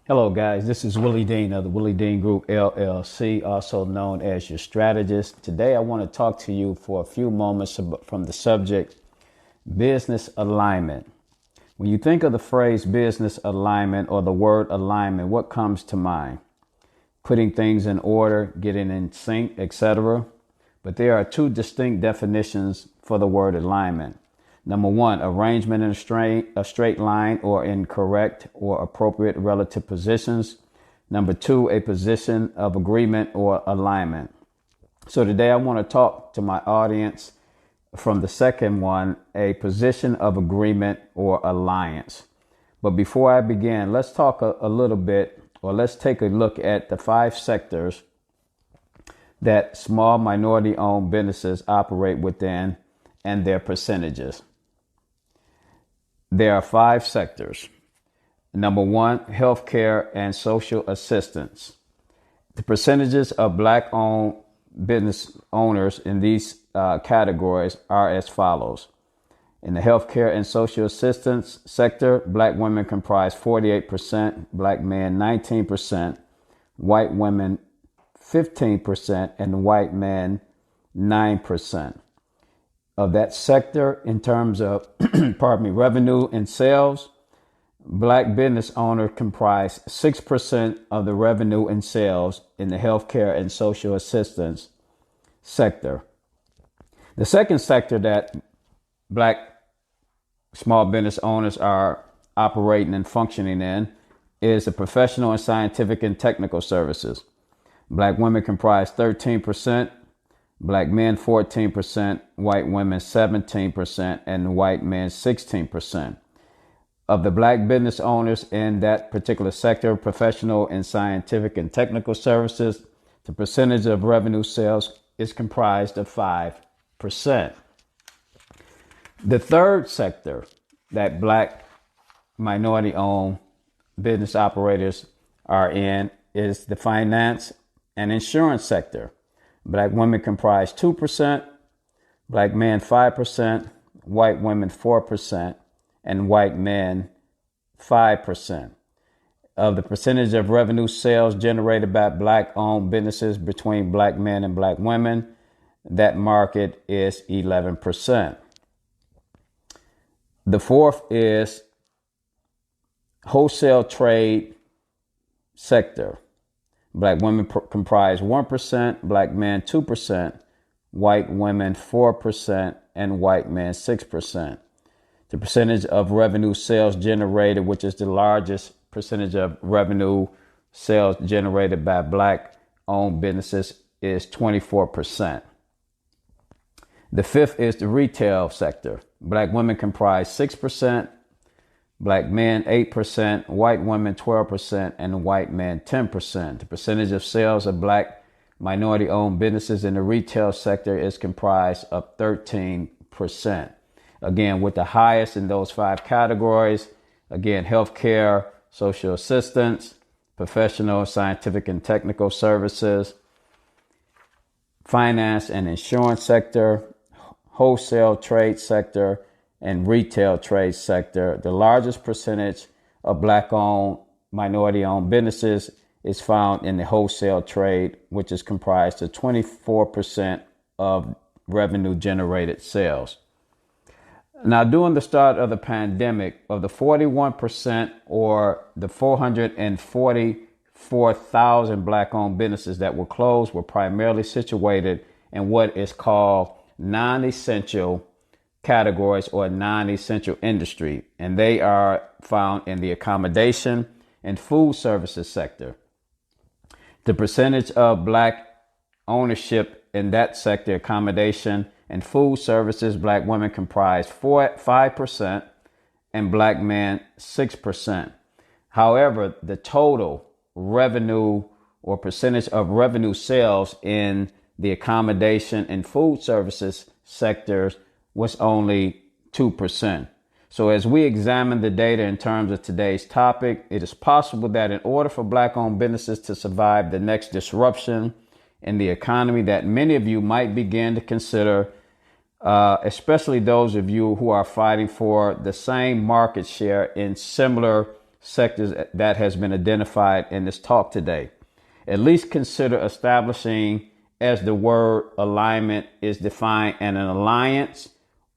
Hello, guys. This is Willie Dean of the Willie Dean Group LLC, also known as your strategist. Today, I want to talk to you for a few moments from the subject business alignment. When you think of the phrase business alignment or the word alignment, what comes to mind? Putting things in order, getting in sync, etc. But there are two distinct definitions for the word alignment. Number one, arrangement in a straight line or in correct or appropriate relative positions. Number two, a position of agreement or alignment. So today I want to talk to my audience from the second one, a position of agreement or alliance. But before I begin, let's talk a little bit, or let's take a look at the 5 sectors that small minority owned businesses operate within and their percentages. There are 5 sectors. Number one, healthcare and social assistance. The percentages of Black-owned business owners in these categories are as follows. In the healthcare and social assistance sector, Black women comprise 48%, Black men 19%, white women 15%, and white men 9%. Of that sector, in terms of revenue and sales, Black business owners comprise 6% of the revenue and sales in the healthcare and social assistance sector. The second sector that Black small business owners are operating and functioning in is the professional and scientific and technical services. Black women comprise 13%, Black men 14%, white women 17%, and white men 16%. Of the Black business owners in that particular sector, professional and scientific and technical services, the percentage of revenue sales is comprised of 5%. The third sector that Black minority owned business operators are in is the finance and insurance sector. Black women comprise 2%, Black men 5%, white women 4%, and white men 5%. Of the percentage of revenue sales generated by Black-owned businesses between Black men and Black women, that market is 11%. The fourth is wholesale trade sector. Black women comprise 1%, Black men 2%, white women 4%, and white men 6%. The percentage of revenue sales generated, which is the largest percentage of revenue sales generated by Black-owned businesses, is 24%. The fifth is the retail sector. Black women comprise 6%, Black men 8%, white women 12%, and white men 10%. The percentage of sales of Black minority-owned businesses in the retail sector is comprised of 13%. Again, with the highest in those 5 categories, again, healthcare, social assistance, professional, scientific, and technical services, finance and insurance sector, wholesale trade sector, and retail trade sector. The largest percentage of Black-owned, minority-owned businesses is found in the wholesale trade, which is comprised of 24% of revenue generated sales. Now, during the start of the pandemic, of the 41% or the 444,000 Black-owned businesses that were closed were primarily situated in what is called non-essential categories or non-essential industry, and they are found in the accommodation and food services sector. The percentage of Black ownership in that sector, accommodation and food services, Black women comprise 5% and Black men 6%. However, the total revenue or percentage of revenue sales in the accommodation and food services sectors was only 2%. So as we examine the data in terms of today's topic, it is possible that in order for Black-owned businesses to survive the next disruption in the economy, that many of you might begin to consider, especially those of you who are fighting for the same market share in similar sectors that has been identified in this talk today. At least consider establishing, as the word alignment is defined, an alliance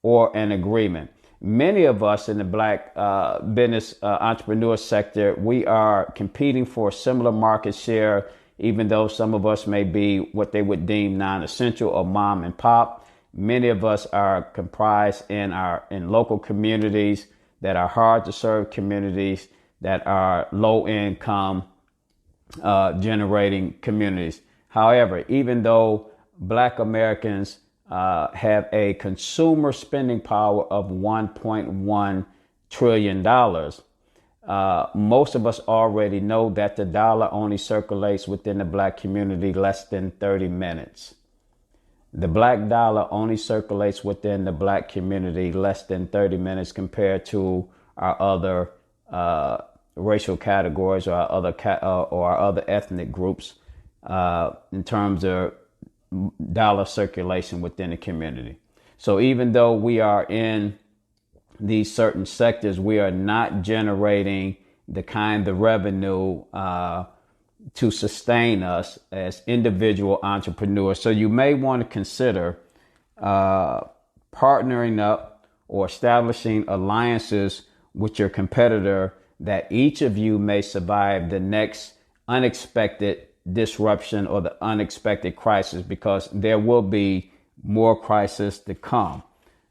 or an agreement. Many of us in the Black business entrepreneur sector, we are competing for a similar market share, even though some of us may be what they would deem non-essential or mom and pop. Many of us are comprised in local communities that are hard to serve communities, that are low income generating communities. However, even though Black Americans have a consumer spending power of $1.1 trillion, most of us already know that the dollar only circulates within the Black community less than 30 minutes. The Black dollar only circulates within the Black community less than 30 minutes compared to our other racial categories or our other ethnic groups in terms of dollar circulation within the community. So even though we are in these certain sectors, we are not generating the kind of revenue to sustain us as individual entrepreneurs. So you may want to consider partnering up or establishing alliances with your competitor, that each of you may survive the next unexpected disruption or the unexpected crisis, because there will be more crises to come.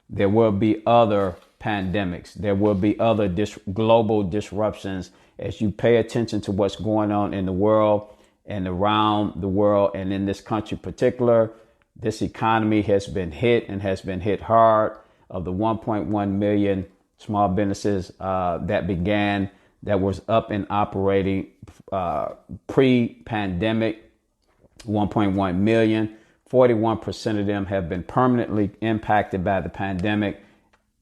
There will be other pandemics. There will be other global disruptions as you pay attention to what's going on in the world and around the world, and in this country in particular. This economy has been hit and has been hit hard. Of the 1.1 million small businesses that was up and operating pre-pandemic, 1.1 million, 41% of them have been permanently impacted by the pandemic,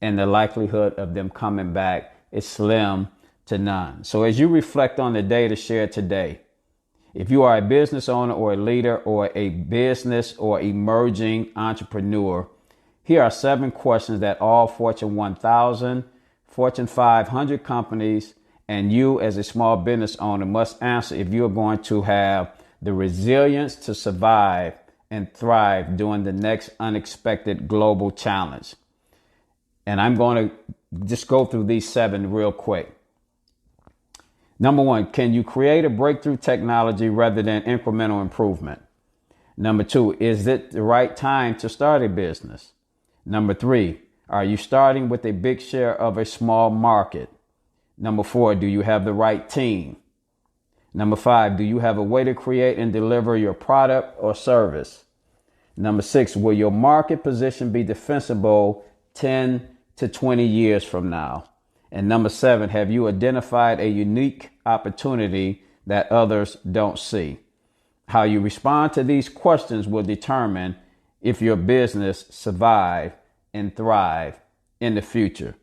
and the likelihood of them coming back is slim to none. So as you reflect on the data shared today, if you are a business owner or a leader or a business or emerging entrepreneur, here are 7 questions that all Fortune 1000, Fortune 500 companies, and you as a small business owner must answer if you're going to have the resilience to survive and thrive during the next unexpected global challenge. And I'm going to just go through these 7 real quick. Number 1, can you create a breakthrough technology rather than incremental improvement? Number 2, is it the right time to start a business? Number 3, are you starting with a big share of a small market? Number 4, do you have the right team? Number 5, do you have a way to create and deliver your product or service? Number 6, will your market position be defensible 10 to 20 years from now? And number 7, have you identified a unique opportunity that others don't see? How you respond to these questions will determine if your business survive and thrive in the future.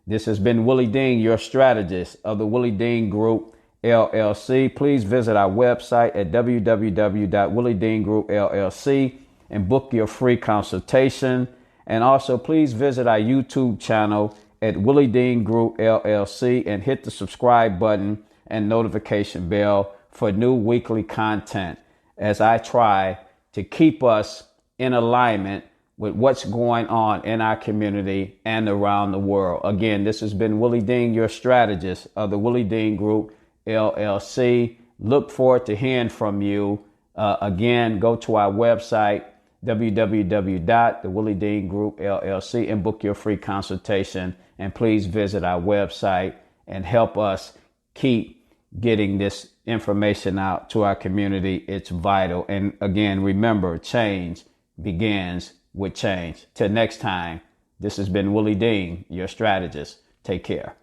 This has been Willie Dean, your strategist of the Willie Dean Group, LLC. Please visit our website at www.williedeangroup.llc and book your free consultation. And also, please visit our YouTube channel at Willie Dean Group, LLC, and hit the subscribe button and notification bell for new weekly content as I try to keep us in alignment with what's going on in our community and around the world. Again, this has been Willie Dean, your strategist of the Willie Dean Group, LLC. Look forward to hearing from you. Again, go to our website, www.thewilliedeangroup, LLC, and book your free consultation. And please visit our website and help us keep getting this information out to our community. It's vital. And again, remember, change begins with change. Till next time, this has been Willie Dean, your strategist. Take care.